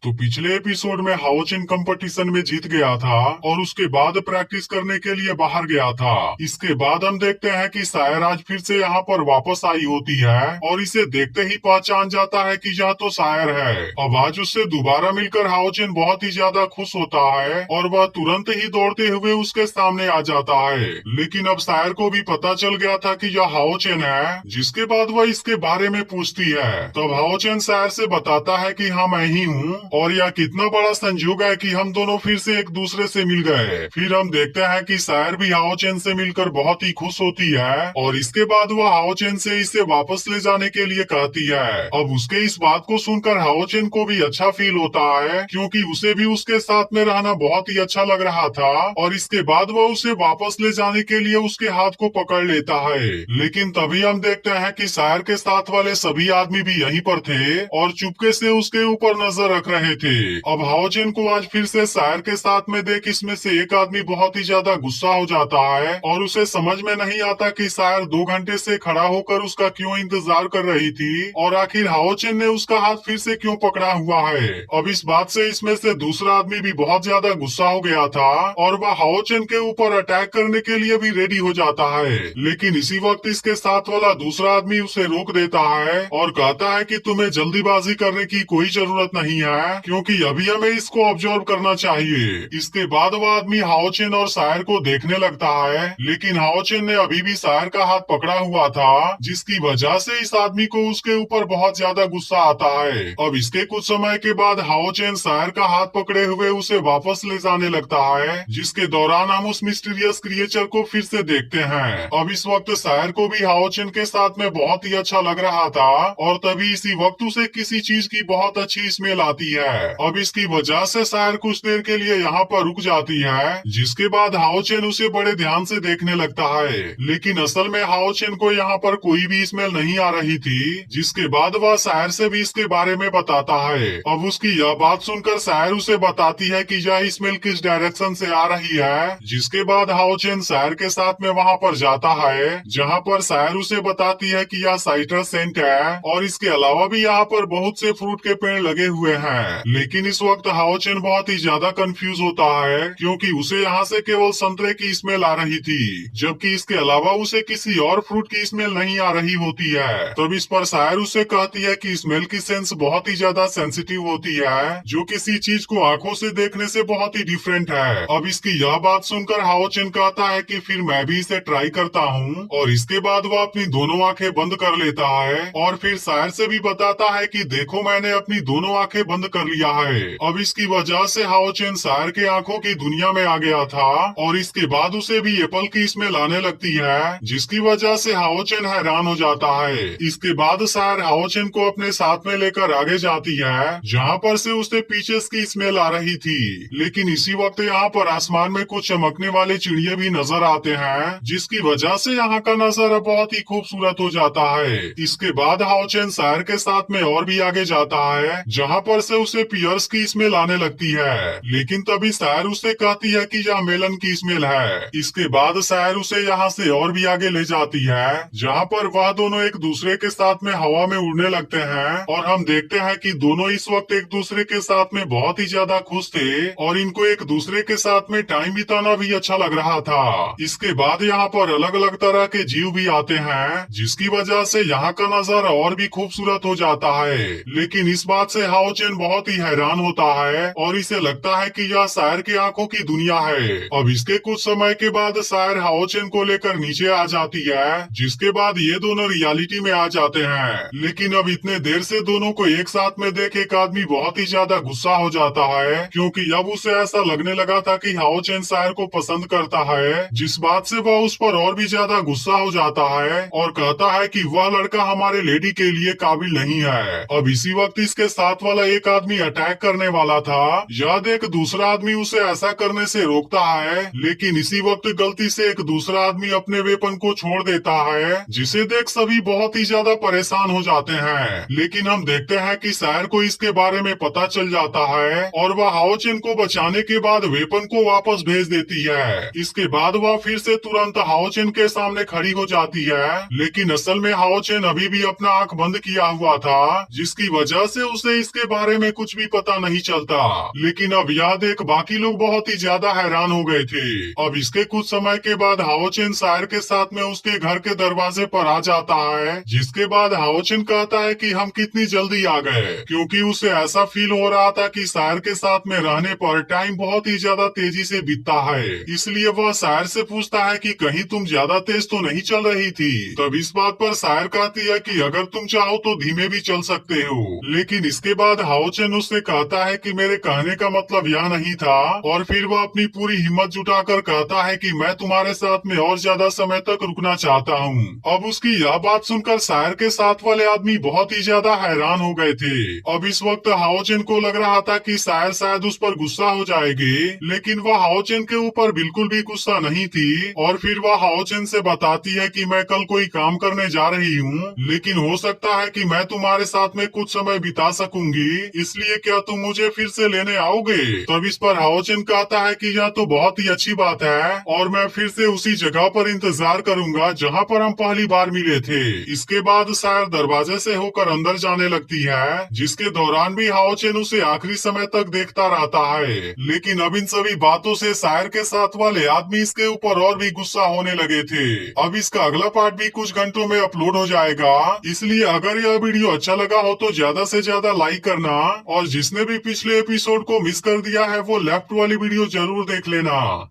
तो पिछले एपिसोड में हाओचिन कंपटीशन में जीत गया था और उसके बाद प्रैक्टिस करने के लिए बाहर गया था। इसके बाद हम देखते हैं कि सायर आज फिर से यहाँ पर वापस आई होती है और इसे देखते ही पहचान जाता है कि यह तो सायर है। अब आज उससे दोबारा मिलकर हाओचिन बहुत ही ज्यादा खुश होता है और वह तुरंत ही दौड़ते हुए उसके सामने आ जाता है। लेकिन अब सायर को भी पता चल गया था कि यह हाओचिन है, जिसके बाद वह इसके बारे में पूछती है। तब हाओचिन सायर से बताता है कि हाँ मैं ही हूँ और यह कितना बड़ा संयोग है कि हम दोनों फिर से एक दूसरे से मिल गए। फिर हम देखते हैं कि सायर भी हाओचेन से मिलकर बहुत ही खुश होती है और इसके बाद वह हाओचेन से इसे वापस ले जाने के लिए कहती है। अब उसके इस बात को सुनकर हाओचेन को भी अच्छा फील होता है, क्योंकि उसे भी उसके साथ में रहना बहुत ही अच्छा लग रहा था और इसके बाद वह उसे वापस ले जाने के लिए उसके हाथ को पकड़ लेता है। लेकिन तभी हम देखते हैं कि सायर के साथ वाले सभी आदमी भी यहीं पर थे और चुपके से उसके ऊपर नजर रख रहे थे। अब हाओचेन को आज फिर से सायर के साथ में देख इसमें से एक आदमी बहुत ही ज्यादा गुस्सा हो जाता है और उसे समझ में नहीं आता कि सायर 2 घंटे से खड़ा होकर उसका क्यों इंतजार कर रही थी और आखिर हाओचेन ने उसका हाथ फिर से क्यों पकड़ा हुआ है। अब इस बात से इसमें से दूसरा आदमी भी बहुत ज्यादा गुस्सा हो गया था और वह हाओचेन के ऊपर अटैक करने के लिए भी रेडी हो जाता है। लेकिन इसी वक्त इसके साथ वाला दूसरा आदमी उसे रोक देता है और कहता है कि तुम्हें जल्दीबाजी करने की कोई जरूरत नहीं है, क्योंकि अभी हमें इसको ऑब्जर्व करना चाहिए। इसके बाद वह आदमी हाओचेन और सायर को देखने लगता है, लेकिन हाओचेन ने अभी भी सायर का हाथ पकड़ा हुआ था, जिसकी वजह से इस आदमी को उसके ऊपर बहुत ज्यादा गुस्सा आता है। अब इसके कुछ समय के बाद हाओचेन सायर का हाथ पकड़े हुए उसे वापस ले जाने लगता है, जिसके दौरान हम उस मिस्टीरियस क्रिएचर को फिर से देखते हैं। अब इस वक्त सायर को भी हाओचेन के साथ में बहुत ही अच्छा लग रहा था और तभी इसी वक्त उसे किसी चीज की बहुत अच्छी स्मेल आती है। अब इसकी वजह से सायर कुछ देर के लिए यहाँ पर रुक जाती है, जिसके बाद हाओचेन उसे बड़े ध्यान से देखने लगता है। लेकिन असल में हाओचेन को यहाँ पर कोई भी स्मेल नहीं आ रही थी, जिसके बाद वह सायर से भी इसके बारे में बताता है। अब उसकी यह बात सुनकर सायर उसे बताती है कि यह स्मेल किस डायरेक्शन से आ रही है, जिसके बाद हाओचेन सायर के साथ में वहाँ पर जाता है, जहाँ पर सायर उसे बताती है कि यह साइट्रस सेंट है और इसके अलावा भी यहाँ पर बहुत से फ्रूट के पेड़ लगे हुए हैं। लेकिन इस वक्त हाओचेन बहुत ही ज्यादा कंफ्यूज होता है, क्योंकि उसे यहाँ से केवल संतरे की स्मेल आ रही थी, जबकि इसके अलावा उसे किसी और फ्रूट की स्मेल नहीं आ रही होती है। तब इस पर सायर उसे कहती है कि स्मेल की सेंस बहुत ही ज्यादा सेंसिटिव होती है, जो किसी चीज को आंखों से देखने से बहुत ही डिफरेंट है। अब इसकी यह बात सुनकर हाओचेन कहता है कि फिर मैं भी इसे ट्राई करता हूँ और इसके बाद वह अपनी दोनों आंखें बंद कर लेता है और फिर सायर से भी बताता है कि देखो मैंने अपनी दोनों आंखें बंद कर लिया है। अब इसकी वजह से हाओचेन सायर के आंखों की दुनिया में आ गया था और इसके बाद उसे भी एप्पल की स्मेल आने लगती है, जिसकी वजह से हाओचेन हैरान हो जाता है। इसके बाद सायर हाओचेन को अपने साथ में लेकर आगे जाती है, जहाँ पर से उसे पीचेस की स्मेल आ रही थी। लेकिन इसी वक्त यहाँ पर आसमान में कुछ चमकने वाले चिड़िए भी नजर आते हैं, जिसकी वजह से यहाँ का नजारा बहुत ही खूबसूरत हो जाता है। इसके बाद हाओचेन सायर के साथ में और भी आगे जाता है, जहाँ पर से उसे पियर्स की स्मेल आने लगती है। लेकिन तभी सायर उसे कहती है कि यह मेलन की स्मेल है। इसके बाद सायर उसे यहाँ से और भी आगे ले जाती है, जहाँ पर वह दोनों एक दूसरे के साथ में हवा में उड़ने लगते हैं और हम देखते हैं कि दोनों इस वक्त एक दूसरे के साथ में बहुत ही ज्यादा खुश थे और इनको एक दूसरे के साथ में टाइम बिताना भी अच्छा लग रहा था। इसके बाद यहाँ पर अलग अलग तरह के जीव भी आते हैं, जिसकी वजह से यहाँ का नजारा और भी खूबसूरत हो जाता है। लेकिन इस बात से हाओचेन बहुत ही हैरान होता है और इसे लगता है कि यह सायर की आंखों की दुनिया है। अब इसके कुछ समय के बाद सायर हाओचेन को लेकर नीचे आ जाती है, जिसके बाद ये दोनों रियलिटी में आ जाते हैं। लेकिन अब इतने देर से दोनों को एक साथ में देख एक आदमी बहुत ही ज्यादा गुस्सा हो जाता है, क्योंकि अब उसे ऐसा लगने लगा था कि हाओचेन सायर को पसंद करता है, जिस बात से वह उस पर और भी ज्यादा गुस्सा हो जाता है और कहता है कि वह लड़का हमारे लेडी के लिए काबिल नहीं है। अब इसी वक्त इसके साथ वाला एक आदमी अटैक करने वाला था, यह देख दूसरा आदमी उसे ऐसा करने से रोकता है, लेकिन इसी वक्त गलती से एक दूसरा आदमी अपने वेपन को छोड़ देता है, जिसे देख सभी बहुत ही ज्यादा परेशान हो जाते हैं। लेकिन हम देखते हैं कि सायर को इसके बारे में पता चल जाता है और वह हाओचेन को बचाने के बाद वेपन को वापस भेज देती है। इसके बाद वह फिर से तुरंत हाओचेन के सामने खड़ी हो जाती है, लेकिन असल में हाओचेन अभी भी अपना आंख बंद किया हुआ था, जिसकी वजह से उसे इसके बारे में में कुछ भी पता नहीं चलता। लेकिन अब यह देख बाकी लोग बहुत ही ज्यादा हैरान हो गए थे। अब इसके कुछ समय के बाद हाओचेन शायर के साथ में उसके घर के दरवाजे पर आ जाता है, जिसके बाद हाओचेन कहता है कि हम कितनी जल्दी आ गए, क्योंकि उसे ऐसा फील हो रहा था कि शायर के साथ में रहने पर टाइम बहुत ही ज्यादा तेजी से बीतता है। इसलिए वह शायर से पूछता है कि कहीं तुम ज्यादा तेज तो नहीं चल रही थी। तब इस बात पर शायर कहती है कि अगर तुम चाहो तो धीमे भी चल सकते हो। लेकिन इसके बाद हाओचेन उससे कहता है कि मेरे कहने का मतलब यह नहीं था, और फिर वह अपनी पूरी हिम्मत जुटाकर कहता है कि मैं तुम्हारे साथ में और ज्यादा समय तक रुकना चाहता हूँ। अब उसकी यह बात सुनकर शायर के साथ वाले आदमी बहुत ही ज्यादा हैरान हो गए थे। अब इस वक्त हाओचेन को लग रहा था कि शायर शायद उस पर गुस्सा हो जाएगी, लेकिन वह हाओचेन के ऊपर बिल्कुल भी गुस्सा नहीं थी। और फिर वह हाओचेन से बताती है कि मैं कल कोई काम करने जा रही हूँ, लेकिन हो सकता है कि मैं तुम्हारे साथ में कुछ समय बिता सकूंगी, इसलिए क्या तुम मुझे फिर से लेने आओगे? तब इस पर हाओचेन कहता है कि यह तो बहुत ही अच्छी बात है, और मैं फिर से उसी जगह पर इंतजार करूंगा जहाँ पर हम पहली बार मिले थे। इसके बाद शायर दरवाजे से होकर अंदर जाने लगती है, जिसके दौरान भी हाओचेन उसे आखिरी समय तक देखता रहता है। लेकिन अब इन सभी बातों से शायर के साथ वाले आदमी इसके ऊपर और भी गुस्सा होने लगे थे। अब इसका अगला पार्ट भी कुछ घंटों में अपलोड हो जाएगा, इसलिए अगर यह वीडियो अच्छा लगा हो तो ज्यादा से ज्यादा लाइक करना, और जिसने भी पिछले एपिसोड को मिस कर दिया है वो लेफ्ट वाली वीडियो जरूर देख लेना।